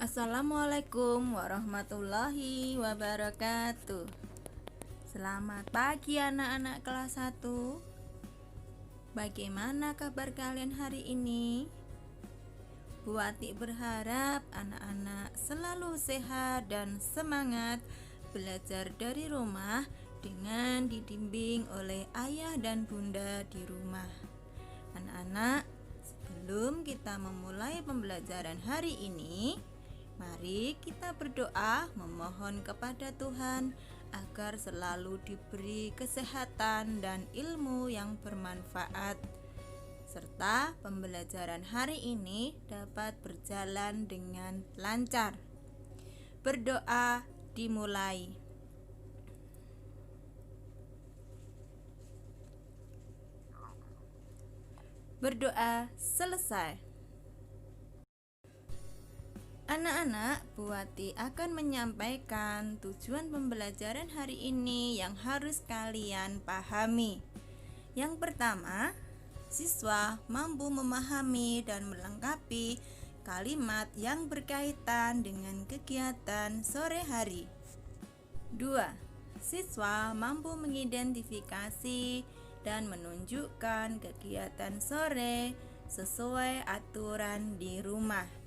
Assalamualaikum warahmatullahi wabarakatuh. Selamat pagi anak-anak kelas 1. Bagaimana kabar kalian hari ini? Bu Ati berharap anak-anak selalu sehat dan semangat belajar dari rumah dengan dibimbing oleh ayah dan bunda di rumah. Anak-anak, sebelum kita memulai pembelajaran hari ini, mari kita berdoa memohon kepada Tuhan agar selalu diberi kesehatan dan ilmu yang bermanfaat, serta pembelajaran hari ini dapat berjalan dengan lancar. Berdoa dimulai. Berdoa selesai. Anak-anak, Bu Ati akan menyampaikan tujuan pembelajaran hari ini yang harus kalian pahami. Yang pertama, siswa mampu memahami dan melengkapi kalimat yang berkaitan dengan kegiatan sore hari. 2. Siswa mampu mengidentifikasi dan menunjukkan kegiatan sore sesuai aturan di rumah.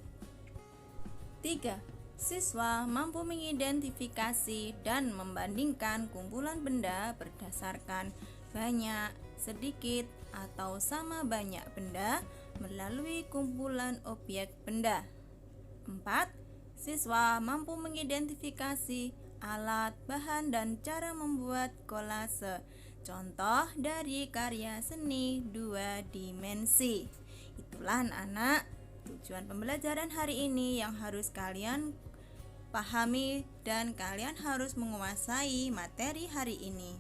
3. Siswa mampu mengidentifikasi dan membandingkan kumpulan benda berdasarkan banyak, sedikit, atau sama banyak benda melalui kumpulan objek benda. 4. Siswa mampu mengidentifikasi alat, bahan, dan cara membuat kolase, contoh dari karya seni 2 dimensi. Itulah anak-anak tujuan pembelajaran hari ini yang harus kalian pahami dan kalian harus menguasai materi hari ini.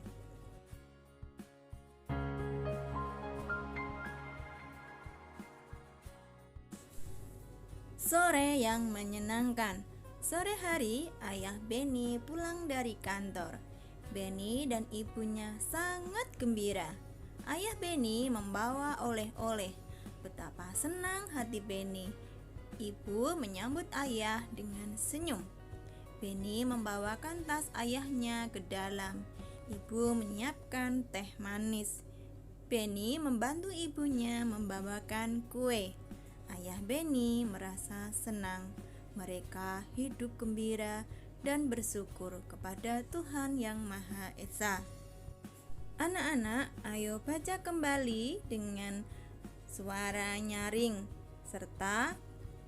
Sore yang menyenangkan. Sore hari, ayah Benny pulang dari kantor. Benny dan ibunya sangat gembira. Ayah Benny membawa oleh-oleh. Betapa senang hati Benny. Ibu menyambut ayah dengan senyum. Benny membawakan tas ayahnya ke dalam. Ibu menyiapkan teh manis. Benny membantu ibunya membawakan kue. Ayah Benny merasa senang. Mereka hidup gembira dan bersyukur kepada Tuhan Yang Maha Esa. Anak-anak, ayo baca kembali dengan suara nyaring serta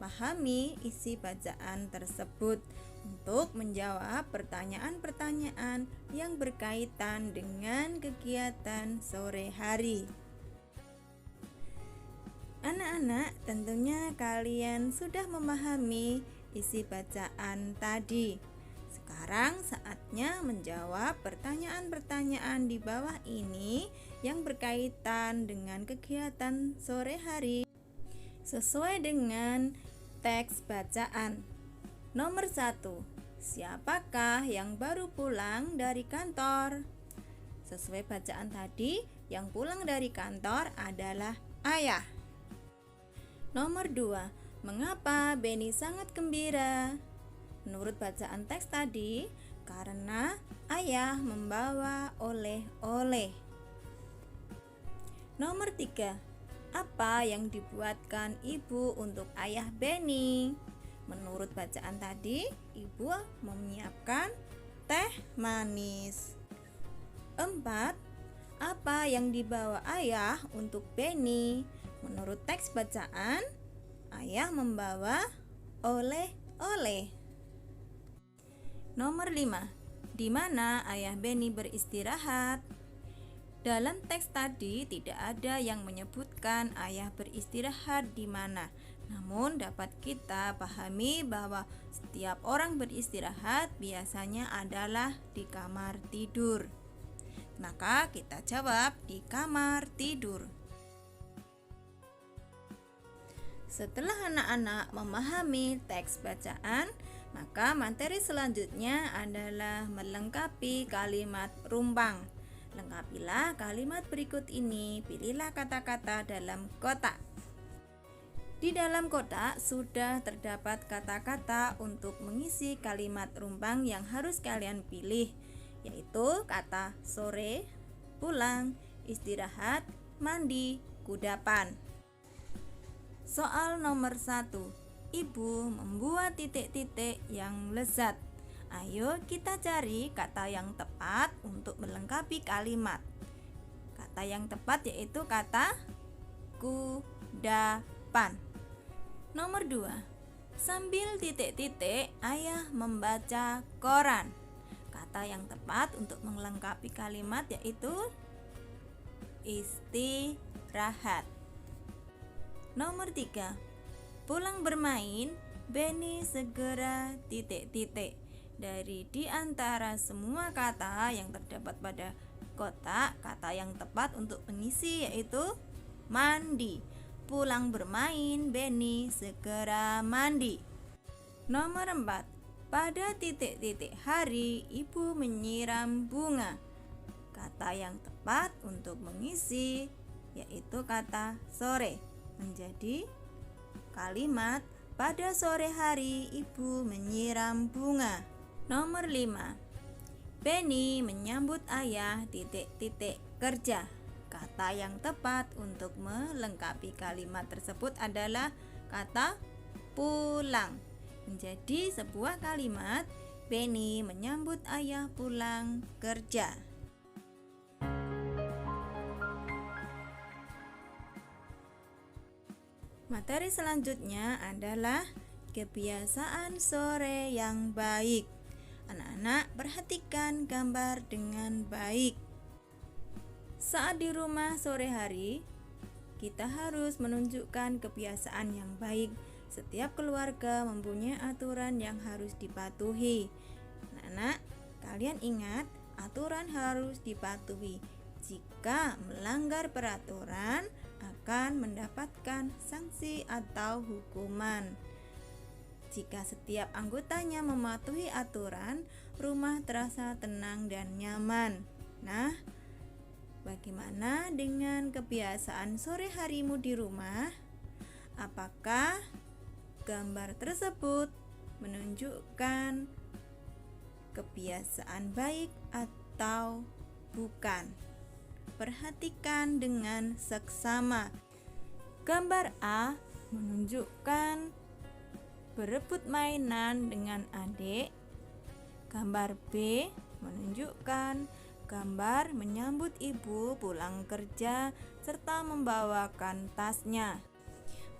pahami isi bacaan tersebut untuk menjawab pertanyaan-pertanyaan yang berkaitan dengan kegiatan sore hari. Anak-anak, tentunya kalian sudah memahami isi bacaan tadi. Sekarang saatnya menjawab pertanyaan-pertanyaan di bawah ini yang berkaitan dengan kegiatan sore hari sesuai dengan teks bacaan. Nomor 1. Siapakah yang baru pulang dari kantor? Sesuai bacaan tadi, yang pulang dari kantor adalah ayah. Nomor 2. Mengapa Benny sangat gembira? Menurut bacaan teks tadi, karena ayah membawa oleh-oleh. Nomor 3. Apa yang dibuatkan ibu untuk ayah Benny? Menurut bacaan tadi, ibu menyiapkan teh manis. 4. Apa yang dibawa ayah untuk Benny? Menurut teks bacaan, ayah membawa oleh-oleh. Nomor 5. Di mana ayah Benny beristirahat? Dalam teks tadi tidak ada yang menyebutkan ayah beristirahat di mana. Namun dapat kita pahami bahwa setiap orang beristirahat biasanya adalah di kamar tidur. Maka kita jawab di kamar tidur. Setelah anak-anak memahami teks bacaan, maka materi selanjutnya adalah melengkapi kalimat rumpang. Lengkapilah kalimat berikut ini, pilihlah kata-kata dalam kotak. Di dalam kotak sudah terdapat kata-kata untuk mengisi kalimat rumpang yang harus kalian pilih, yaitu kata sore, pulang, istirahat, mandi, kudapan. Soal nomor 1. Ibu membuat titik-titik yang lezat. Ayo kita cari kata yang tepat untuk melengkapi kalimat. Kata yang tepat yaitu kata kudapan. Nomor 2. Sambil titik-titik, ayah membaca koran. Kata yang tepat untuk melengkapi kalimat yaitu istirahat. Nomor 3. Pulang bermain, Benny segera titik-titik. Dari di antara semua kata yang terdapat pada kotak, kata yang tepat untuk mengisi yaitu mandi. Pulang bermain, Benny segera mandi. Nomor 4. Pada titik-titik hari, ibu menyiram bunga. Kata yang tepat untuk mengisi yaitu kata sore. Menjadi kalimat pada sore hari ibu menyiram bunga. Nomor 5. Benny menyambut ayah titik-titik kerja. Kata yang tepat untuk melengkapi kalimat tersebut adalah kata pulang. Menjadi sebuah kalimat, Benny menyambut ayah pulang kerja. Materi selanjutnya adalah kebiasaan sore yang baik. Anak-anak, perhatikan gambar dengan baik. Saat di rumah sore hari, kita harus menunjukkan kebiasaan yang baik. Setiap keluarga mempunyai aturan yang harus dipatuhi. Anak-anak, kalian ingat, aturan harus dipatuhi. Jika melanggar peraturan, akan mendapatkan sanksi atau hukuman. Jika setiap anggotanya mematuhi aturan, rumah terasa tenang dan nyaman. Nah, bagaimana dengan kebiasaan sore harimu di rumah? Apakah gambar tersebut menunjukkan kebiasaan baik atau bukan? Perhatikan dengan seksama. Gambar A menunjukkan berebut mainan dengan adik. Gambar B menunjukkan gambar menyambut ibu pulang kerja serta membawakan tasnya.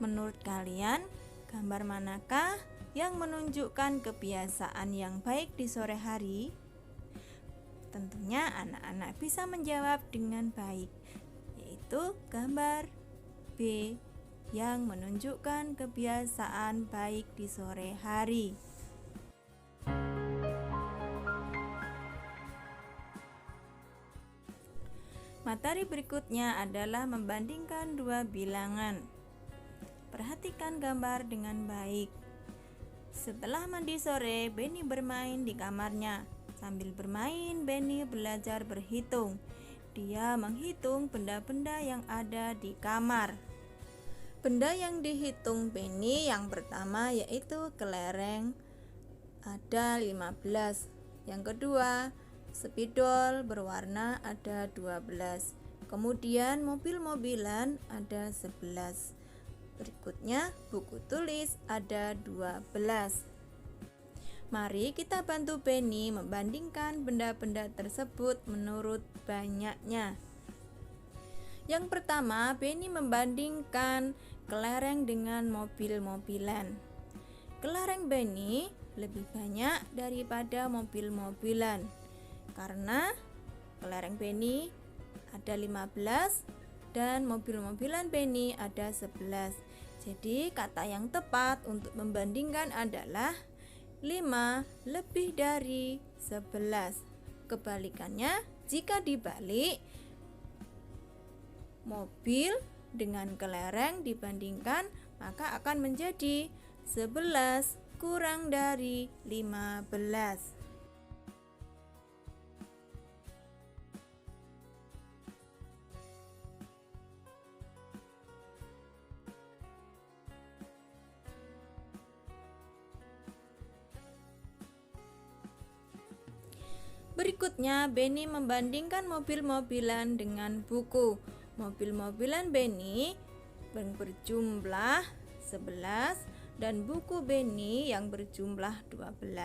Menurut kalian, gambar manakah yang menunjukkan kebiasaan yang baik di sore hari? Tentunya anak-anak bisa menjawab dengan baik, yaitu gambar B yang menunjukkan kebiasaan baik di sore hari. Materi berikutnya adalah membandingkan dua bilangan. Perhatikan gambar dengan baik. Setelah mandi sore, Benny bermain di kamarnya. Sambil bermain, Benny belajar berhitung. Dia menghitung benda-benda yang ada di kamar. Benda yang dihitung Benny yang pertama yaitu kelereng, ada 15. Yang kedua, spidol berwarna ada 12. Kemudian mobil-mobilan ada 11. Berikutnya buku tulis ada 12. Mari kita bantu Benny membandingkan benda-benda tersebut menurut banyaknya. Yang pertama, Benny membandingkan kelereng dengan mobil-mobilan. Kelereng Benny lebih banyak daripada mobil-mobilan. Karena kelereng Benny ada 15 dan mobil-mobilan Benny ada 11. Jadi kata yang tepat untuk membandingkan adalah 5 lebih dari 11. Kebalikannya, jika dibalik, mobil dengan kelereng dibandingkan, maka akan menjadi 11 kurang dari 15. Berikutnya, Benny membandingkan mobil-mobilan dengan buku. Mobil-mobilan Benny yang berjumlah 11 dan buku Benny yang berjumlah 12.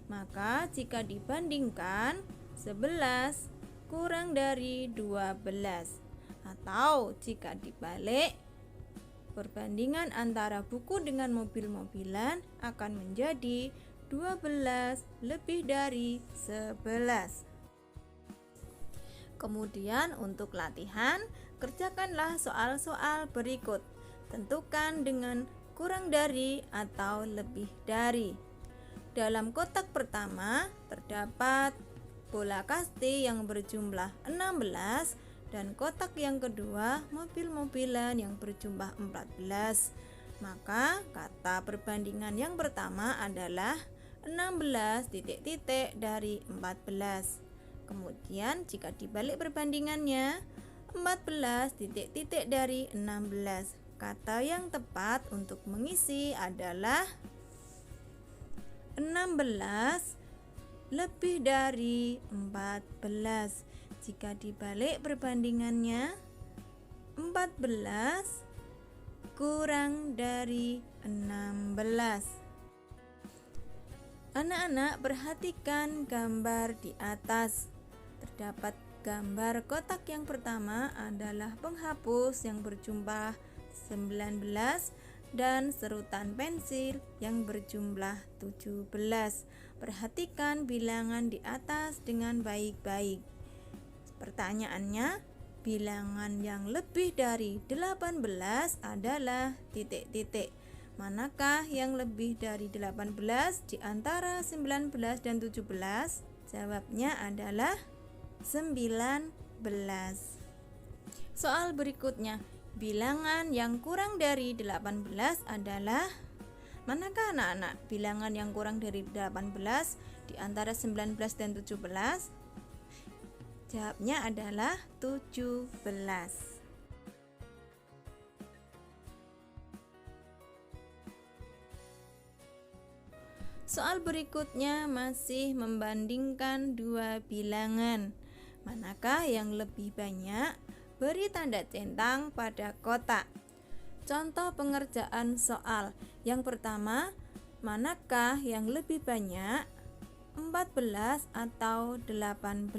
Maka jika dibandingkan 11 kurang dari 12. Atau jika dibalik, perbandingan antara buku dengan mobil-mobilan akan menjadi 12 lebih dari 11. Kemudian untuk latihan, kerjakanlah soal-soal berikut. Tentukan dengan kurang dari atau lebih dari. Dalam kotak pertama terdapat bola kasti yang berjumlah 16 dan kotak yang kedua mobil-mobilan yang berjumlah 14. Maka kata perbandingan yang pertama adalah 16 titik-titik dari 14. Kemudian jika dibalik perbandingannya 14 titik-titik dari 16. Kata yang tepat untuk mengisi adalah 16 lebih dari 14. Jika dibalik perbandingannya 14 kurang dari 16. Anak-anak, perhatikan gambar di atas. Terdapat gambar kotak yang pertama adalah penghapus yang berjumlah 19 dan serutan pensil yang berjumlah 17. Perhatikan bilangan di atas dengan baik-baik. Pertanyaannya, bilangan yang lebih dari 18 adalah titik-titik. Manakah yang lebih dari 18 di antara 19 dan 17? Jawabnya adalah 19. Soal berikutnya, bilangan yang kurang dari 18 adalah manakah anak-anak? Bilangan yang kurang dari 18 di antara 19 dan 17? Jawabnya adalah 17. Soal berikutnya masih membandingkan dua bilangan. Manakah yang lebih banyak? Beri tanda centang pada kotak. Contoh pengerjaan soal. Yang pertama, manakah yang lebih banyak? 14 atau 18?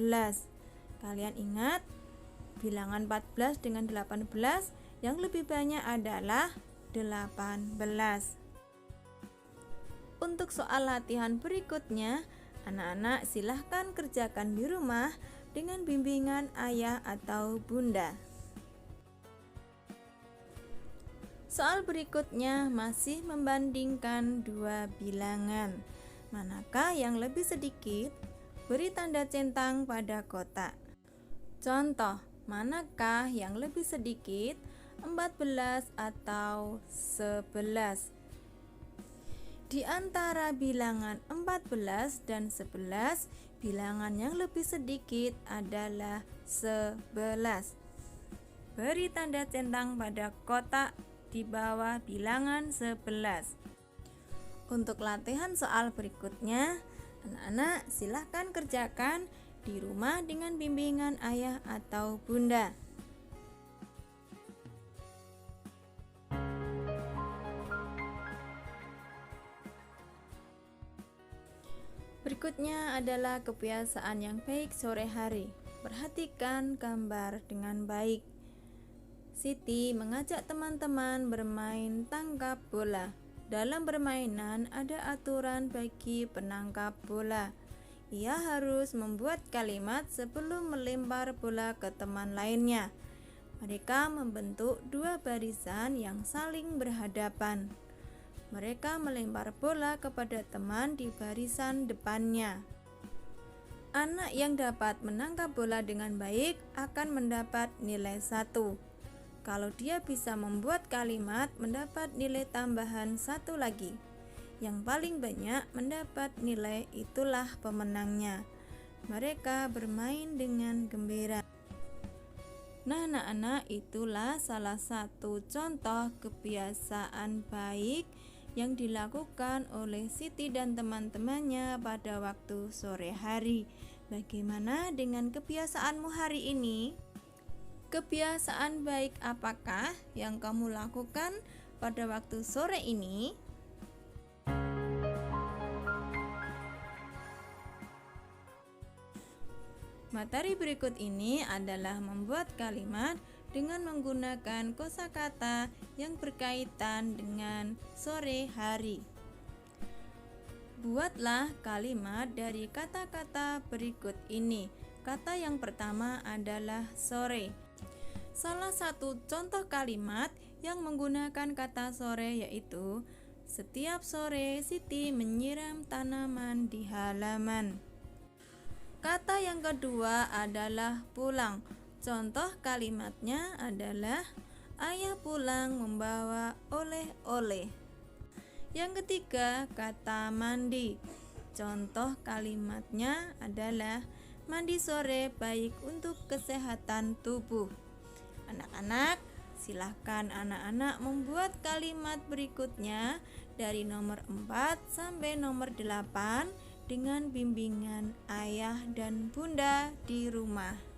Kalian ingat, bilangan 14 dengan 18 yang lebih banyak adalah 18. Untuk soal latihan berikutnya, anak-anak silahkan kerjakan di rumah dengan bimbingan ayah atau bunda. Soal berikutnya masih membandingkan dua bilangan. Manakah yang lebih sedikit? Beri tanda centang pada kotak. Contoh, manakah yang lebih sedikit? 14 atau 11? Di antara bilangan 14 dan 11, bilangan yang lebih sedikit adalah 11. Beri tanda centang pada kotak di bawah bilangan 11. Untuk latihan soal berikutnya, anak-anak silahkan kerjakan di rumah dengan bimbingan ayah atau bunda. Berikutnya adalah kebiasaan yang baik sore hari. Perhatikan gambar dengan baik. Siti mengajak teman-teman bermain tangkap bola. Dalam permainan ada aturan bagi penangkap bola. Ia harus membuat kalimat sebelum melempar bola ke teman lainnya. Mereka membentuk dua barisan yang saling berhadapan. Mereka melempar bola kepada teman di barisan depannya. Anak yang dapat menangkap bola dengan baik akan mendapat nilai 1. Kalau dia bisa membuat kalimat, mendapat nilai tambahan 1 lagi. Yang paling banyak mendapat nilai, itulah pemenangnya. Mereka bermain dengan gembira. Nah, anak-anak, itulah salah satu contoh kebiasaan baik yang dilakukan oleh Siti dan teman-temannya pada waktu sore hari. Bagaimana dengan kebiasaanmu hari ini? Kebiasaan baik apakah yang kamu lakukan pada waktu sore ini? Materi berikut ini adalah membuat kalimat dengan menggunakan kosakata yang berkaitan dengan sore hari. Buatlah kalimat dari kata-kata berikut ini. Kata yang pertama adalah sore. Salah satu contoh kalimat yang menggunakan kata sore yaitu setiap sore Siti menyiram tanaman di halaman. Kata yang kedua adalah pulang. Contoh kalimatnya adalah ayah pulang membawa oleh-oleh. Yang ketiga, kata mandi. Contoh kalimatnya adalah mandi sore baik untuk kesehatan tubuh. Anak-anak, silahkan anak-anak membuat kalimat berikutnya dari nomor 4 sampai nomor 8 dengan bimbingan ayah dan bunda di rumah.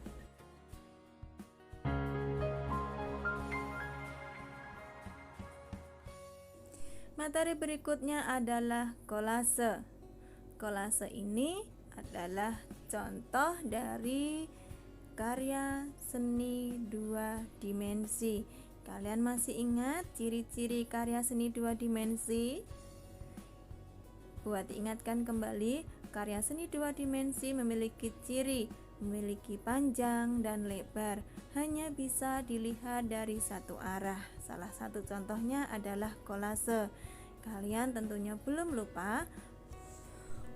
Materi berikutnya adalah kolase. Kolase ini adalah contoh dari karya seni dua dimensi. Kalian masih ingat ciri-ciri karya seni dua dimensi? Buat diingatkan kembali, karya seni dua dimensi memiliki ciri, memiliki panjang dan lebar, hanya bisa dilihat dari satu arah. Salah satu contohnya adalah kolase. Kalian tentunya belum lupa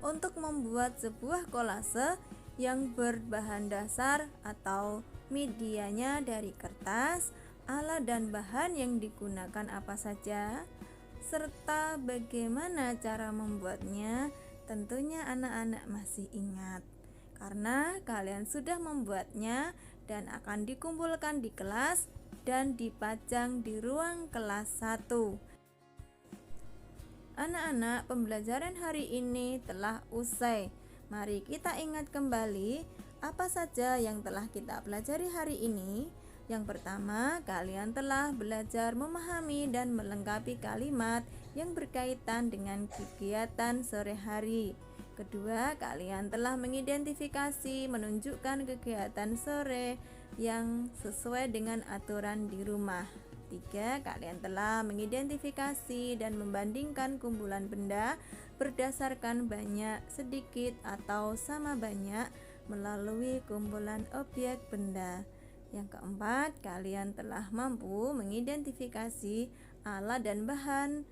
untuk membuat sebuah kolase yang berbahan dasar atau medianya dari kertas, alat dan bahan yang digunakan apa saja, serta bagaimana cara membuatnya. Tentunya anak-anak masih ingat karena kalian sudah membuatnya dan akan dikumpulkan di kelas dan dipajang di ruang kelas 1. Anak-anak, pembelajaran hari ini telah usai. Mari kita ingat kembali apa saja yang telah kita pelajari hari ini. Yang pertama, kalian telah belajar memahami dan melengkapi kalimat yang berkaitan dengan kegiatan sore hari. Kedua, kalian telah mengidentifikasi, menunjukkan kegiatan sore yang sesuai dengan aturan di rumah. Tiga, kalian telah mengidentifikasi dan membandingkan kumpulan benda berdasarkan banyak, sedikit, atau sama banyak melalui kumpulan objek benda. Yang keempat, kalian telah mampu mengidentifikasi alat dan bahan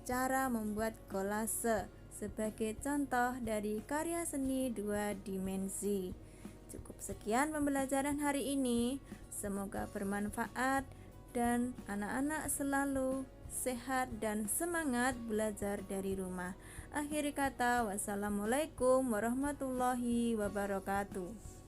cara membuat kolase sebagai contoh dari karya seni dua dimensi. Cukup sekian pembelajaran hari ini. Semoga bermanfaat dan anak-anak selalu sehat dan semangat belajar dari rumah. Akhir kata, wassalamualaikum warahmatullahi wabarakatuh.